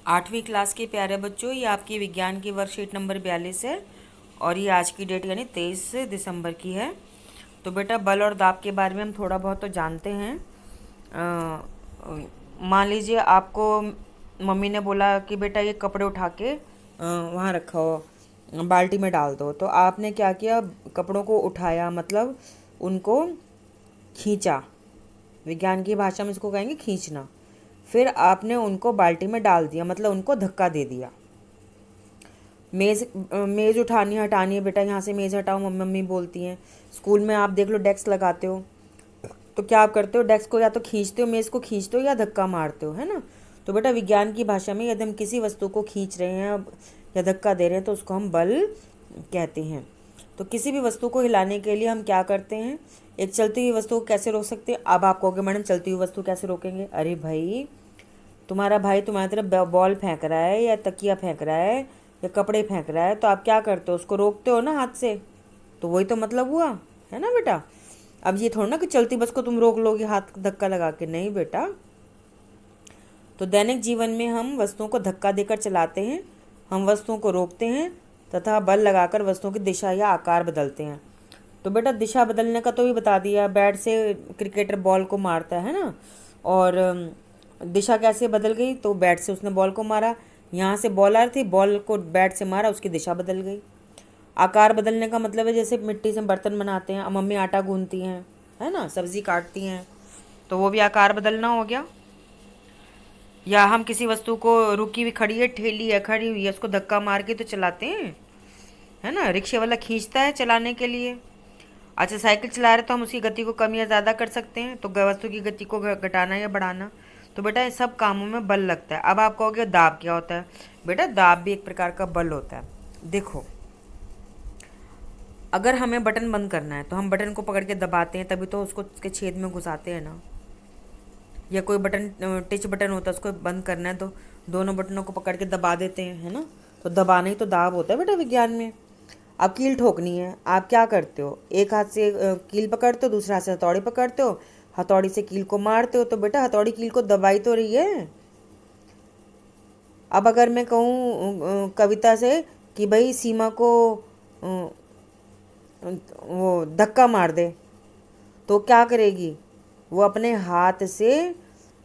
8वीं क्लास के प्यारे बच्चों, ये आपकी विज्ञान की वर्कशीट नंबर 42 है और ये आज की डेट यानी 23 दिसंबर की है। तो बेटा बल और दाब के बारे में हम थोड़ा बहुत तो जानते हैं। मान लीजिए आपको मम्मी ने बोला कि बेटा ये कपड़े उठा के वहाँ रखा हो, बाल्टी में डाल दो। तो आपने क्या किया, कपड़ों को उठाया, मतलब उनको खींचा। विज्ञान की भाषा में इसको कहेंगे खींचना। फिर आपने उनको बाल्टी में डाल दिया, मतलब उनको धक्का दे दिया। मेज़ उठानी हटानी है बेटा, यहाँ से मेज़ हटाओ मम्मी बोलती हैं। स्कूल में आप देख लो, डेस्क लगाते हो तो क्या आप करते हो, डेस्क को या तो खींचते हो, मेज़ को खींचते हो या धक्का मारते हो, है ना। तो बेटा विज्ञान की भाषा में यदि हम किसी वस्तु को खींच रहे हैं या धक्का दे रहे हैं तो उसको हम बल कहते हैं। तो किसी भी वस्तु को हिलाने के लिए हम क्या करते हैं, एक चलती हुई वस्तु को कैसे रोक सकते हैं। अब आप कहोगे मैडम चलती हुई वस्तु कैसे रोकेंगे। अरे भाई, तुम्हारा भाई तुम्हारी तरफ बॉल फेंक रहा है या तकिया फेंक रहा है या कपड़े फेंक रहा है, तो आप क्या करते हो, उसको रोकते हो ना हाथ से। तो वही तो मतलब हुआ, है ना बेटा। अब ये थोड़ा ना कि चलती बस को तुम रोक लोगे हाथ धक्का लगा के, नहीं बेटा। तो दैनिक जीवन में हम वस्तुओं को धक्का देकर चलाते हैं, हम वस्तुओं को रोकते हैं तथा बल लगाकर वस्तुओं की दिशा या आकार बदलते हैं। तो बेटा दिशा बदलने का तो भी बता दिया, बैट से क्रिकेटर बॉल को मारता है ना, और दिशा कैसे बदल गई, तो बैट से उसने बॉल को मारा, यहाँ से बॉल आ रही थी, बॉल को बैट से मारा, उसकी दिशा बदल गई। आकार बदलने का मतलब है जैसे मिट्टी से बर्तन बनाते हैं, अब मम्मी आटा गूंथती हैं, है ना, सब्जी काटती हैं, तो वो भी आकार बदलना हो गया। या हम किसी वस्तु को रुकी हुई खड़ी है, ठेली है, खड़ी हुई है, उसको धक्का मार के तो चलाते हैं, है ना। रिक्शे वाला खींचता है चलाने के लिए। अच्छा, साइकिल चला रहे तो हम उसकी गति को कम या ज़्यादा कर सकते हैं, तो वस्तु की गति को घटाना या बढ़ाना। तो बेटा ये सब कामों में बल लगता है। अब आप कहोगे दाब क्या होता है। बेटा दाब भी एक प्रकार का बल होता है। देखो, अगर हमें बटन बंद करना है तो हम बटन को पकड़ के दबाते हैं, तभी तो उसको उसके छेद में घुसाते हैं ना। या कोई बटन टच बटन होता है, उसको बंद करना है तो दोनों बटनों को पकड़ के दबा देते हैं, है ना। तो दबाना ही तो दाब होता है बेटा विज्ञान में। अब कील ठोकनी है, आप क्या करते हो, एक हाथ से कील पकड़ते हो, दूसरे हाथ से हथौड़ी पकड़ते हो, हथौड़ी से कील को मारते हो, तो बेटा हथौड़ी कील को दबाई तो रही है। अब अगर मैं कहूँ कविता से कि भाई सीमा को वो धक्का मार दे, तो क्या करेगी, वो अपने हाथ से,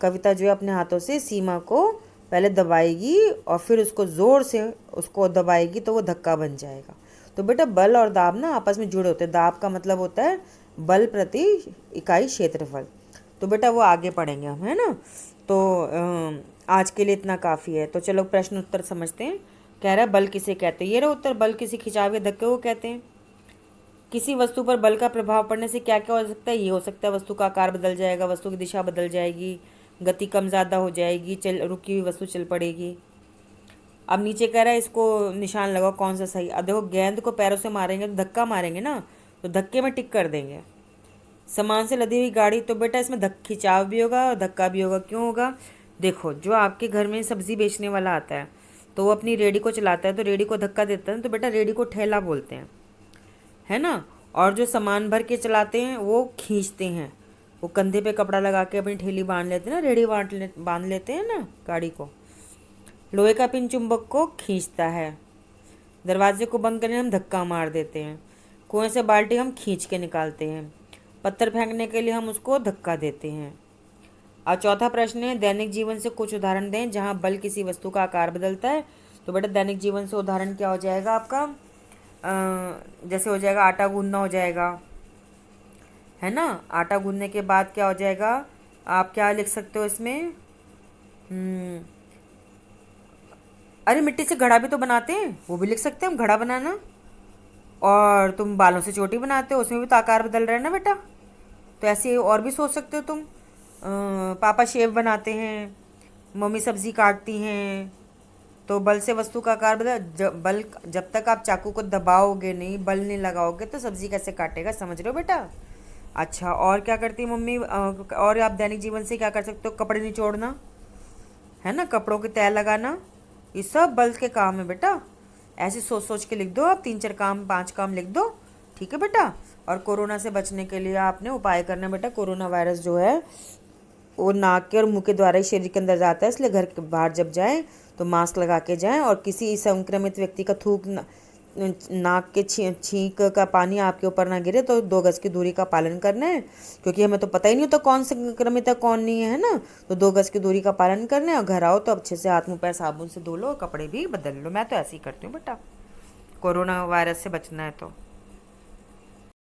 कविता जो है अपने हाथों से सीमा को पहले दबाएगी और फिर उसको ज़ोर से उसको दबाएगी, तो वो धक्का बन जाएगा। तो बेटा बल और दाब ना आपस में जुड़े होते हैं। दाब का मतलब होता है बल प्रति इकाई क्षेत्रफल। तो बेटा वो आगे पढ़ेंगे हम, है ना। तो आज के लिए इतना काफ़ी है। तो चलो प्रश्न उत्तर समझते हैं। कह रहा है बल किसे कहते हैं। ये रहा उत्तर, बल किसी खिंचाव या धक्के को कहते हैं। किसी वस्तु पर बल का प्रभाव पड़ने से क्या क्या हो सकता है। ये हो सकता है वस्तु का आकार बदल जाएगा, वस्तु की दिशा बदल जाएगी, गति कम ज़्यादा हो जाएगी, रुकी हुई वस्तु चल पड़ेगी। अब नीचे कह रहा है इसको निशान लगाओ कौन सा सही। अब देखो, गेंद को पैरों से मारेंगे तो धक्का मारेंगे ना, तो धक्के में टिक कर देंगे। सामान से लदी हुई गाड़ी, तो बेटा इसमें खिंचाव भी होगा और धक्का भी होगा। क्यों होगा, देखो जो आपके घर में सब्जी बेचने वाला आता है तो वो अपनी रेडी को चलाता है, तो रेडी को धक्का देता है, तो बेटा रेडी को ठेला बोलते हैं, है ना। और जो सामान भर के चलाते हैं वो खींचते हैं, वो कंधे पे कपड़ा लगा के अपनी ठेली बांध लेते हैं ना, रेडी बांध लेते हैं ना गाड़ी को। लोहे का पिन चुंबक को खींचता है। दरवाजे को बंद करने हम धक्का मार देते हैं। कुएं से बाल्टी हम खींच के निकालते हैं। पत्थर फेंकने के लिए हम उसको धक्का देते हैं। और चौथा प्रश्न है, दैनिक जीवन से कुछ उदाहरण दें जहां बल किसी वस्तु का आकार बदलता है। तो बेटा दैनिक जीवन से उदाहरण क्या हो जाएगा आपका, जैसे हो जाएगा आटा गूंदना हो जाएगा, है ना। आटा गूंदने के बाद क्या हो जाएगा, आप क्या लिख सकते हो इसमें, अरे मिट्टी से घड़ा भी तो बनाते हैं, वो भी लिख सकते हैं हम, घड़ा बनाना। और तुम बालों से चोटी बनाते हो, उसमें भी तो आकार बदल रहा है ना बेटा। तो ऐसे और भी सोच सकते हो तुम। पापा शेव बनाते हैं, मम्मी सब्जी काटती हैं, तो बल से वस्तु का आकार बदल। जब तक आप चाकू को दबाओगे नहीं, बल नहीं लगाओगे, तो सब्जी कैसे काटेगा, समझ रहे हो बेटा। अच्छा, और क्या करती है मम्मी, और आप दैनिक जीवन से क्या कर सकते हो, कपड़े निचोड़ना, है ना, कपड़ों की तय लगाना, ये सब बल के काम है बेटा। ऐसे सोच सोच के लिख दो आप, 3 4 काम 5 काम लिख दो, ठीक है बेटा। और कोरोना से बचने के लिए आपने उपाय करना बेटा। कोरोना वायरस जो है वो नाक के और मुंह के द्वारा ही शरीर के अंदर जाता है, इसलिए घर के बाहर जब जाए तो तो मास्क लगा के जाएं, और किसी संक्रमित व्यक्ति का थूक नाक के छींक का पानी आपके ऊपर ना गिरे, तो 2 गज की दूरी का पालन करना है, क्योंकि हमें तो पता ही नहीं होता कौन संक्रमित है कौन नहीं है ना। तो 2 गज की दूरी का पालन करना है, और घर आओ तो अच्छे से हाथ मुंह पैर साबुन से धो लो और कपड़े भी बदल लो। मैं तो ऐसे ही करती हूँ बेटा, कोरोना वायरस से बचना है तो।